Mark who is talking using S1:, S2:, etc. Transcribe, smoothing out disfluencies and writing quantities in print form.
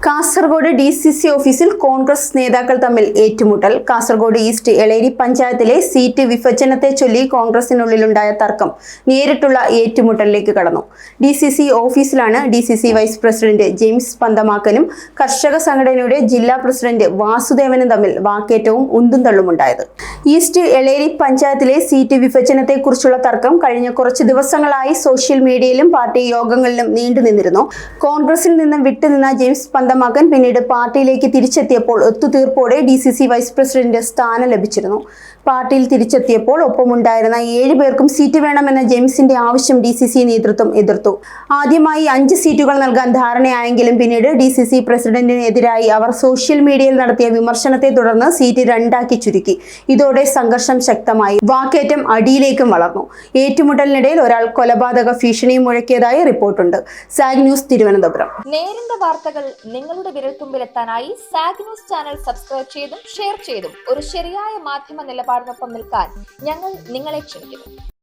S1: Kasaragod DCC ഓഫീസിൽ കോൺഗ്രസ് നേതാക്കൾ തമ്മിൽ ഏറ്റുമുട്ടൽ. കാസർഗോഡ് ഈസ്റ്റ് എളേരി പഞ്ചായത്തിലെ സീറ്റ് വിഭജനത്തെ ചൊല്ലി കോൺഗ്രസിനുള്ളിലുണ്ടായ തർക്കം നേരിട്ടുള്ള ഏറ്റുമുട്ടലിലേക്ക് കടന്നു. DCC ഓഫീസിലാണ് DCC വൈസ് പ്രസിഡന്റ് ജെയിംസ് പന്തമാക്കനും കർഷക സംഘടനയുടെ ജില്ലാ പ്രസിഡന്റ് വാസുദേവനും തമ്മിൽ വാക്കേറ്റവും ഉന്തും തള്ളുമുണ്ടായത്. ഈസ്റ്റ് എളേരി പഞ്ചായത്തിലെ സീറ്റ് വിഭജനത്തെക്കുറിച്ചുള്ള തർക്കം കഴിഞ്ഞ കുറച്ച് ദിവസങ്ങളായി സോഷ്യൽ മീഡിയയിലും പാർട്ടി യോഗങ്ങളിലും നീണ്ടുനിന്നിരുന്നു. കോൺഗ്രസിൽ നിന്നും വിട്ടുനിന്ന ജെയിംസ് പന്തമാക്കൻ പിന്നീട് പാർട്ടിയിലേക്ക് തിരിച്ചെത്തിയപ്പോൾ ഒത്തുതീർപ്പോടെ DCC വൈസ് പ്രസിഡന്റ് സ്ഥാനം ലഭിച്ചിരുന്നു. പാർട്ടിയിൽ തിരിച്ചെത്തിയപ്പോൾ ഒപ്പമുണ്ടായിരുന്ന 7 പേർക്കും സീറ്റ് വേണമെന്ന ജെയിംസിന്റെ ആവശ്യം DCC നേതൃത്വം എതിർത്തു. ആദ്യമായി 5 സീറ്റുകൾ നൽകാൻ ധാരണയായെങ്കിലും പിന്നീട് DCC പ്രസിഡന്റിനെതിരായി അവർ സോഷ്യൽ മീഡിയയിൽ നടത്തിയ വിമർശനത്തെ തുടർന്ന് സീറ്റ് 2 ചുരുക്കി. ഇതോടെ സംഘർഷം ശക്തമായി, വാക്കേറ്റം അടിയിലേക്കും വളർന്നു. ഏറ്റുമുട്ടലിനിടയിൽ ഒരാൾ കൊലപാതക ഭീഷണിയും മുഴക്കിയതായി റിപ്പോർട്ടുണ്ട്. Zag news, Thiruvananthapuram.
S2: നേരിന്റെ വാർത്തകൾ നിങ്ങളുടെ വിരൽത്തുമ്പിലെത്താനായി സാഗ് ന്യൂസ് ചാനൽ സബ്സ്ക്രൈബ് ചെയ്തും ഷെയർ ചെയ്തും ഒരു ശരിയായ മാധ്യമ നിലപാടിനൊപ്പം നിൽക്കാൻ ഞങ്ങൾ നിങ്ങളെ ക്ഷണിക്കുന്നു.